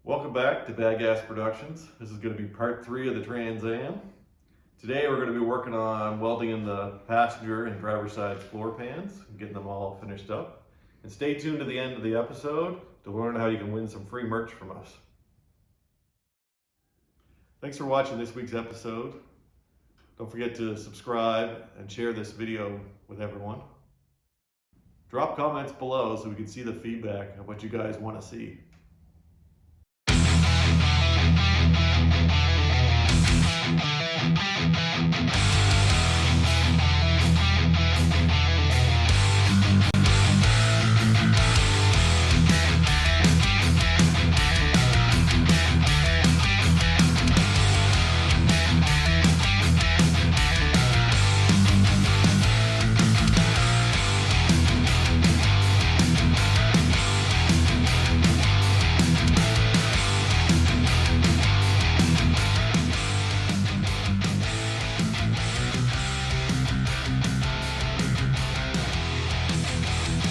Welcome back to BadGasProductions. This is going to be part 3 of the Trans Am. Today we're going to be working on welding in the passenger and driver's side floor pans and getting them all finished up. And stay tuned to the end of the episode to learn how you can win some free merch from us. Thanks for watching this week's episode. Don't forget to subscribe and share this video with everyone. Drop comments below so we can see the feedback of what you guys want to see.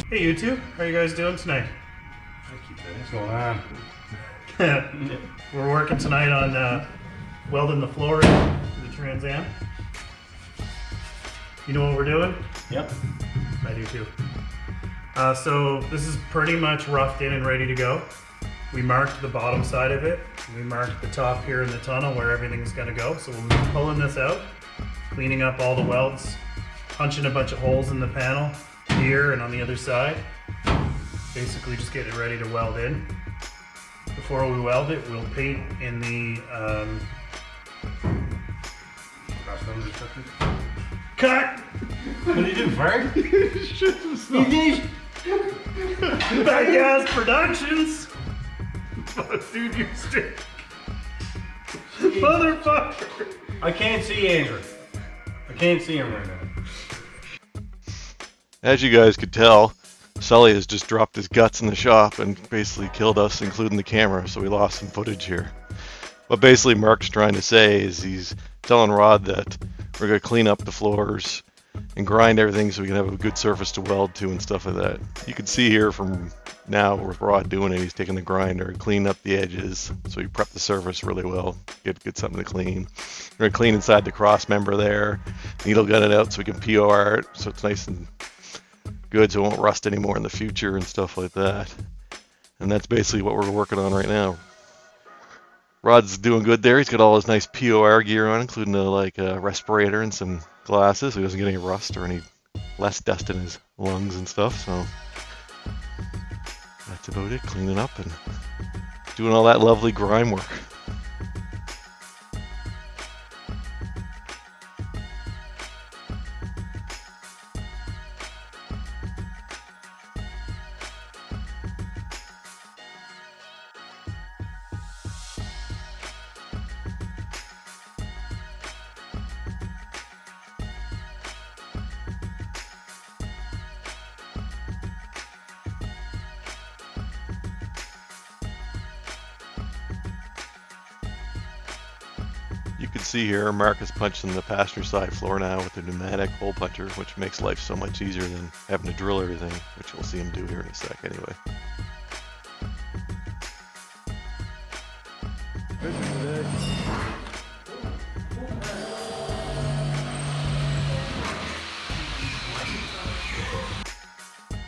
Hey YouTube, how you guys doing tonight? What's going on? We're working tonight on welding the flooring for the Trans Am. You know what we're doing? Yep. I do too. So this is pretty much roughed in and ready to go. We marked the bottom side of it. We marked the top here in the tunnel where everything's gonna go. So we'll be pulling this out, cleaning up all the welds, punching a bunch of holes in the panel here and on the other side. Basically just getting it ready to weld in. Before we weld it, we'll paint in the cut! What did you do, Frank? BadGasProductions! Oh, dude, you stink. Motherfucker! I can't see Andrew. I can't see him right now. As you guys could tell, Sully has just dropped his guts in the shop and basically killed us, including the camera, so we lost some footage here. What basically Mark's trying to say is he's telling Rod that we're going to clean up the floors and grind everything so we can have a good surface to weld to and stuff like that. You can see here from now with Rod doing it, he's taking the grinder and cleaning up the edges, so he prepped the surface really well, get something to clean. We're going to clean inside the cross member there, needle gun it out so we can POR it so it's nice and good so it won't rust anymore in the future and stuff like that. And that's basically what we're working on right now. Rod's doing good there. He's got all his nice POR gear on, including a respirator and some glasses so he doesn't get any rust or any less dust in his lungs and stuff. So that's about it, cleaning up and doing all that lovely grime work. You can see here Mark is punching the passenger side floor now with the pneumatic hole puncher, which makes life so much easier than having to drill everything, which we'll see him do here in a sec anyway.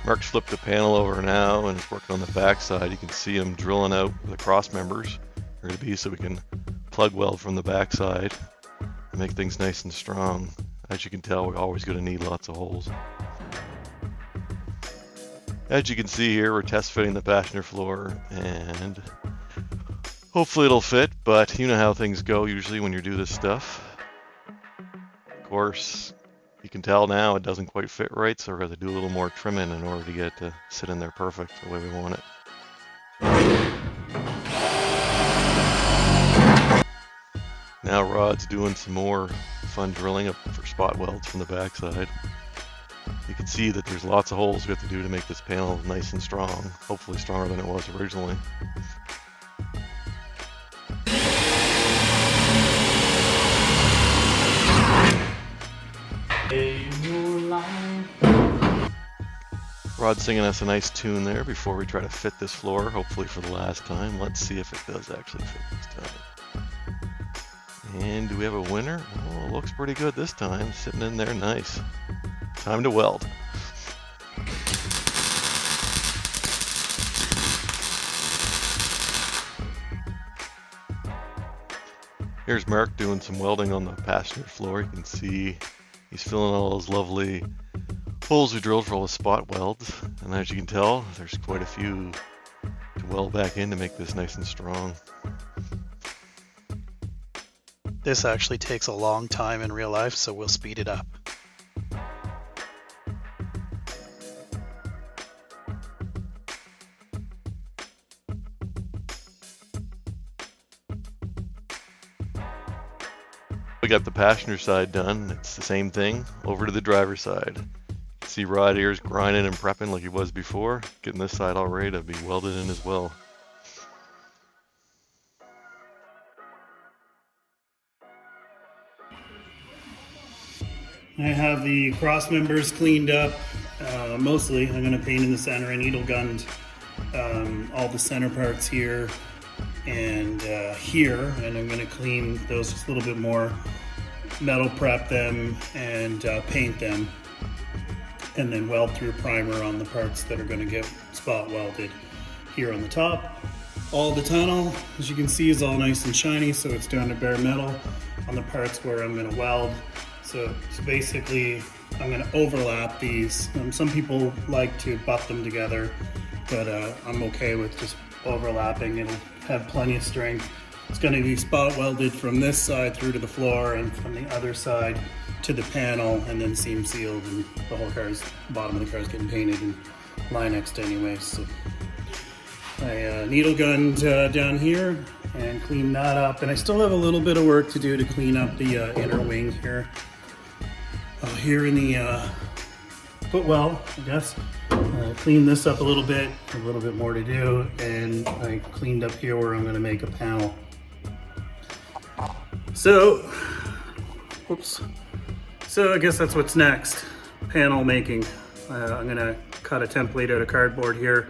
Mark's flipped the panel over now and is working on the back side. You can see him drilling out the cross members. They're going to be so we can plug weld from the back side and make things nice and strong. As you can tell, we're always going to need lots of holes. As you can see here, we're test fitting the passenger floor and hopefully it'll fit, but you know how things go usually when you do this stuff. Of course, you can tell now it doesn't quite fit right, so we're going to do a little more trimming in order to get it to sit in there perfect the way we want it. Now Rod's doing some more fun drilling up for spot welds from the backside. You can see that there's lots of holes we have to do to make this panel nice and strong, hopefully stronger than it was originally. Rod's singing us a nice tune there before we try to fit this floor, hopefully for the last time. Let's see if it does actually fit this time. And do we have a winner? Oh, it looks pretty good this time. Sitting in there, nice. Time to weld. Here's Mark doing some welding on the passenger floor. You can see he's filling all those lovely holes we drilled for all the spot welds. And as you can tell, there's quite a few to weld back in to make this nice and strong. This actually takes a long time in real life, so we'll speed it up. We got the passenger side done. It's the same thing over to the driver's side. See Rod here's grinding and prepping like he was before, getting this side all ready to be welded in as well. I have the cross members cleaned up. Mostly, I'm going to paint in the center. I needle gunned all the center parts here and here, and I'm going to clean those just a little bit more, metal prep them, and paint them, and then weld through primer on the parts that are going to get spot welded here on the top. All the tunnel, as you can see, is all nice and shiny, so it's down to bare metal on the parts where I'm going to weld. So basically, I'm going to overlap these. Some people like to butt them together, but I'm okay with just overlapping. It'll have plenty of strength. It's going to be spot welded from this side through to the floor and from the other side to the panel, and then seam sealed, and the whole car's, bottom of the car is getting painted and Linexed anyway. So I needle gunned down here and cleaned that up, and I still have a little bit of work to do to clean up the inner wing here. Here in the footwell, I guess. Cleaned this up a little bit more to do, and I cleaned up here where I'm going to make a panel. So, whoops. So I guess that's what's next, panel making. I'm going to cut a template out of cardboard here,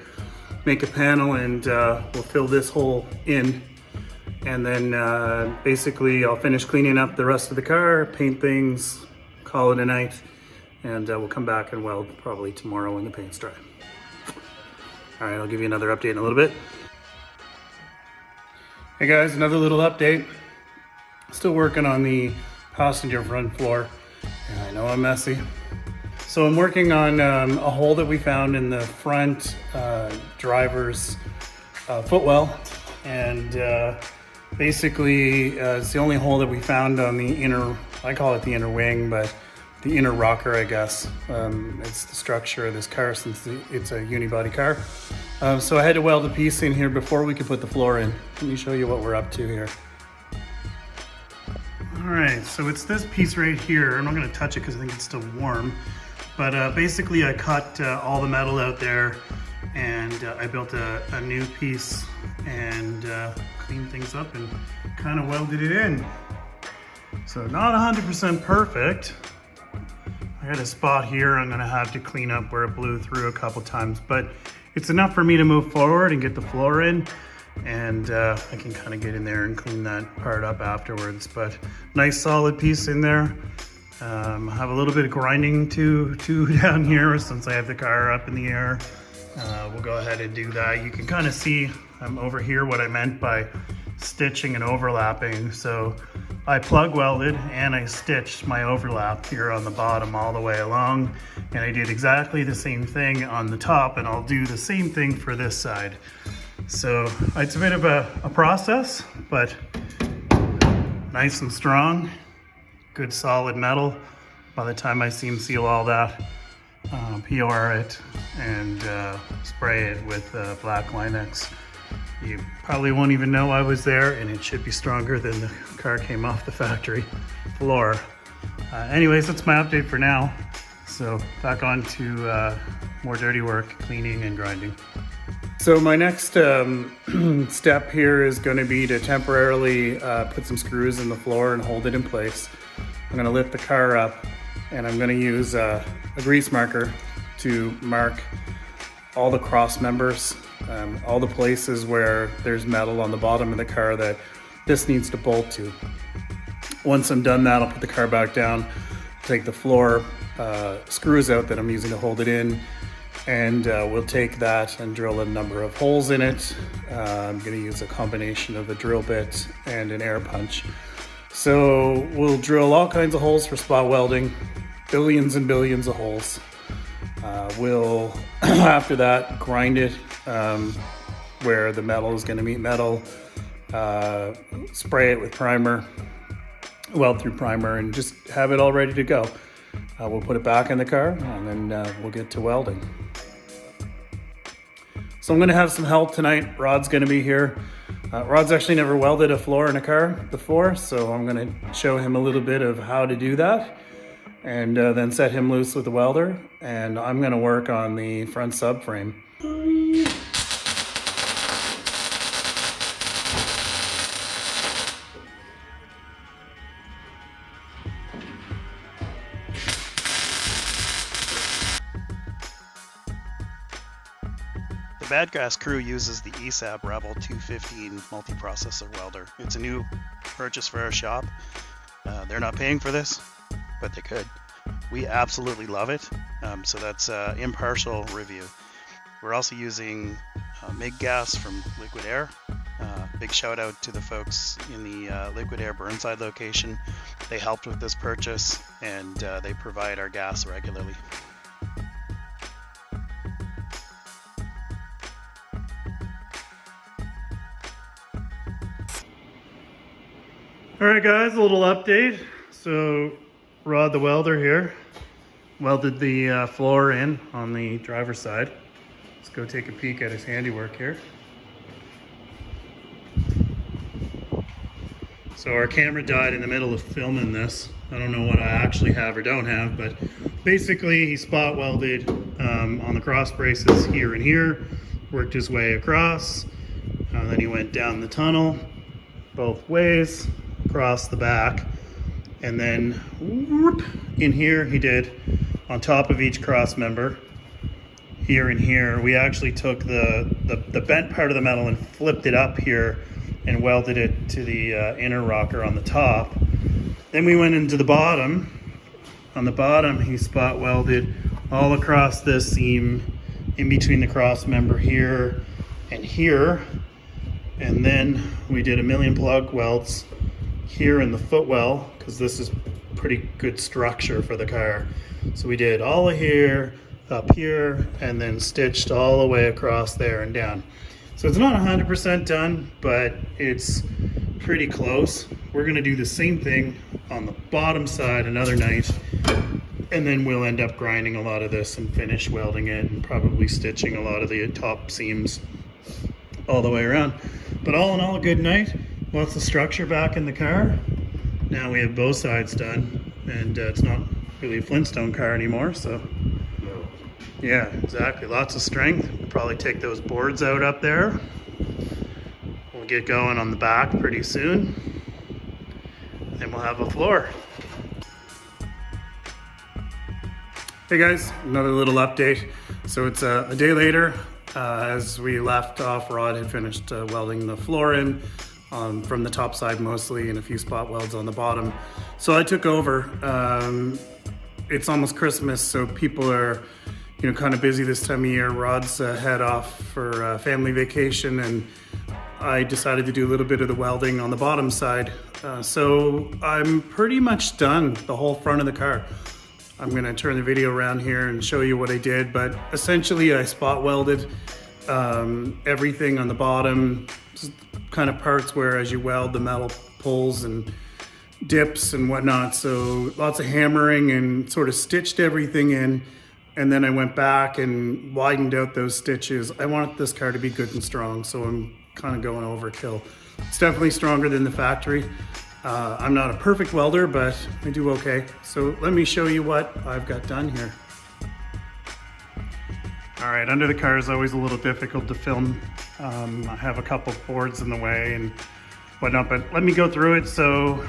make a panel, and we'll fill this hole in. And then basically I'll finish cleaning up the rest of the car, paint things, call it a night, and we'll come back and weld probably tomorrow when the paint's dry. All right, I'll give you another update in a little bit. Hey guys, another little update. Still working on the passenger front floor. Yeah, I know I'm messy. So I'm working on a hole that we found in the front driver's footwell, and basically it's the only hole that we found on the inner, I call it the inner wing, but the inner rocker, I guess. It's the structure of this car since it's a unibody car. So I had to weld a piece in here before we could put the floor in. Let me show you what we're up to here. All right, so it's this piece right here. I'm not gonna touch it because I think it's still warm. But basically I cut all the metal out there, and I built a new piece and cleaned things up and kind of welded it in. So not 100% perfect. I got a spot here I'm gonna have to clean up where it blew through a couple times, but it's enough for me to move forward and get the floor in, and I can kind of get in there and clean that part up afterwards. But nice solid piece in there. I have a little bit of grinding to down here since I have the car up in the air. We'll go ahead and do that. You can kind of see over here what I meant by stitching and overlapping. So I plug welded and I stitched my overlap here on the bottom all the way along, and I did exactly the same thing on the top, and I'll do the same thing for this side. So it's a bit of a process, but nice and strong, good solid metal. By the time I seam seal all that, PR it, and spray it with black Linex, you probably won't even know I was there, and it should be stronger than the car came off the factory floor. Anyways, that's my update for now. So back on to more dirty work, cleaning and grinding. So my next step here is going to be to temporarily put some screws in the floor and hold it in place. I'm going to lift the car up, and I'm going to use a grease marker to mark all the cross members, all the places where there's metal on the bottom of the car that this needs to bolt to. Once I'm done that, I'll put the car back down, take the floor screws out that I'm using to hold it in, and we'll take that and drill a number of holes in it. I'm going to use a combination of a drill bit and an air punch. So we'll drill all kinds of holes for spot welding, billions and billions of holes. We'll, after that, grind it where the metal is going to meet metal, spray it with primer, weld through primer, and just have it all ready to go. We'll put it back in the car, and then we'll get to welding. So I'm going to have some help tonight. Rod's going to be here. Rod's actually never welded a floor in a car before, so I'm going to show him a little bit of how to do that, and then set him loose with the welder, and I'm going to work on the front subframe. The BadGas Crew uses the Esab Rebel 215 multiprocessor welder. It's a new purchase for our shop. They're not paying for this, but they could. We absolutely love it, so that's impartial review. We're also using MIG gas from Liquid Air. Big shout out to the folks in the Liquid Air Burnside location. They helped with this purchase, and they provide our gas regularly. All right, guys, a little update. So Rod the welder here welded the floor in on the driver's side. Let's go take a peek at his handiwork here. So our camera died in the middle of filming this. I don't know what I actually have or don't have, but basically he spot welded on the cross braces here and here, worked his way across, then he went down the tunnel both ways, across the back, and then whoop, in here he did on top of each cross member here and here. We actually took the bent part of the metal and flipped it up here and welded it to the inner rocker on the top. Then we went into the bottom. On the bottom he spot welded all across this seam in between the cross member here and here, and then we did a million plug welds here in the footwell, because this is pretty good structure for the car. So we did all of here, up here, and then stitched all the way across there and down. So it's not 100% done, but it's pretty close. We're gonna do the same thing on the bottom side another night, and then we'll end up grinding a lot of this and finish welding it and probably stitching a lot of the top seams all the way around. But all in all, a good night. Lots of structure back in the car. Now we have both sides done, and it's not really a Flintstone car anymore, so yeah, exactly. Lots of strength. We'll probably take those boards out up there. We'll get going on the back pretty soon, and we'll have a floor. Hey guys, another little update. So it's a day later. As we left off, Rod had finished welding the floor in from the top side mostly, and a few spot welds on the bottom. So I took over. It's almost Christmas, so people are, kind of busy this time of year. Rod's head off for family vacation, and I decided to do a little bit of the welding on the bottom side. So I'm pretty much done the whole front of the car. I'm gonna turn the video around here and show you what I did, but essentially I spot welded everything on the bottom, kind of parts where as you weld the metal pulls and dips and whatnot. So lots of hammering and sort of stitched everything in. And then I went back and widened out those stitches. I want this car to be good and strong, so I'm kind of going overkill. It's definitely stronger than the factory. I'm not a perfect welder, but I do okay. So let me show you what I've got done here. All right, under the car is always a little difficult to film. I have a couple boards in the way and whatnot, but let me go through it. So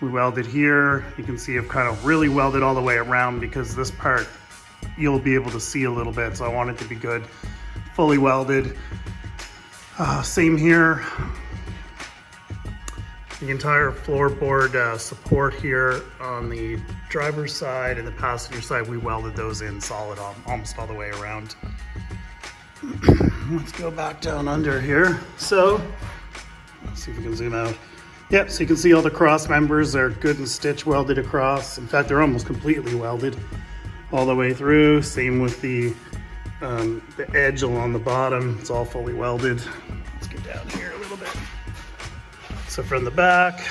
we welded here. You can see I've kind of really welded all the way around because this part you'll be able to see a little bit. So I want it to be good, fully welded. Same here. The entire floorboard support here on the driver's side and the passenger side, we welded those in solid almost all the way around. Let's go back down under here. So, let's see if we can zoom out. Yep, so you can see all the cross members are good and stitch welded across. In fact, they're almost completely welded all the way through. Same with the edge along the bottom. It's all fully welded. Let's get down here a little bit. So from the back,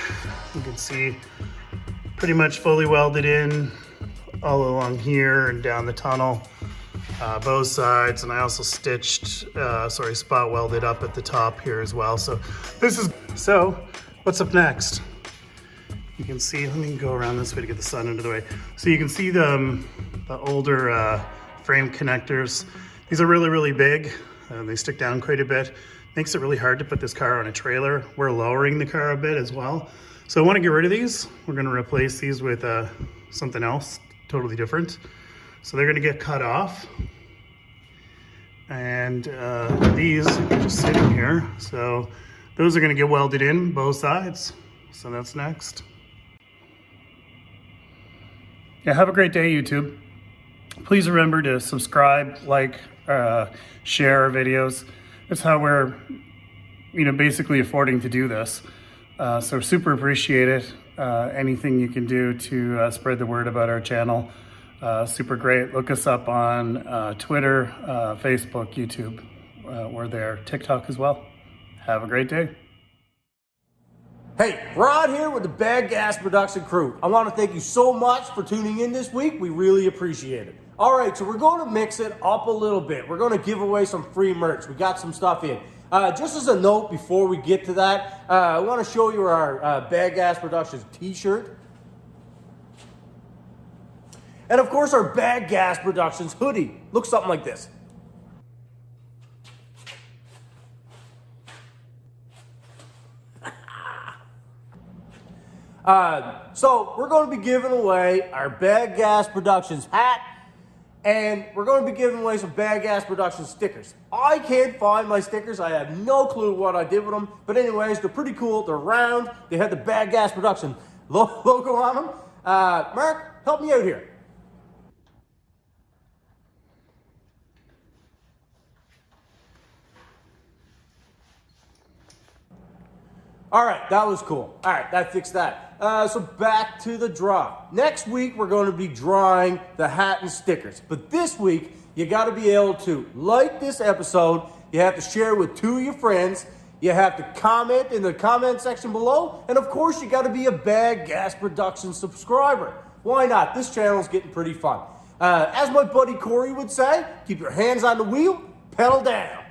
you can see pretty much fully welded in all along here and down the tunnel, both sides. And I also stitched, spot welded up at the top here as well. So what's up next? You can see, let me go around this way to get the sun into the way. So you can see the older frame connectors. These are really, really big. They stick down quite a bit. Makes it really hard to put this car on a trailer. We're lowering the car a bit as well. So I want to get rid of these. We're going to replace these with something else totally different. So they're going to get cut off. And these are just sitting here. So those are going to get welded in both sides. So that's next. Yeah, have a great day, YouTube. Please remember to subscribe, like, share our videos. That's how we're, basically affording to do this. So super appreciate it. Anything you can do to spread the word about our channel, super great. Look us up on Twitter, Facebook, YouTube. We're there. TikTok as well. Have a great day. Hey, Rod here with the Bad Gas Production Crew. I want to thank you so much for tuning in this week. We really appreciate it. All right, so we're going to mix it up a little bit. We're going to give away some free merch. We got some stuff in. Just as a note before we get to that, I want to show you our Bad Gas Productions t-shirt. And of course our Bad Gas Productions hoodie. Looks something like this. So we're going to be giving away our Bad Gas Productions hat, and we're going to be giving away some Bad Gas Productions stickers. I can't find my stickers. I have no clue what I did with them. But anyways, they're pretty cool. They're round. They have the Bad Gas Production logo on them. Mark, help me out here. All right, that was cool. All right, that fixed that. So back to the draw. Next week, we're going to be drawing the hat and stickers. But this week, you got to be able to like this episode. You have to share with 2 of your friends. You have to comment in the comment section below. And of course, you got to be a Bad Gas Productions subscriber. Why not? This channel is getting pretty fun. As my buddy Corey would say, keep your hands on the wheel, pedal down.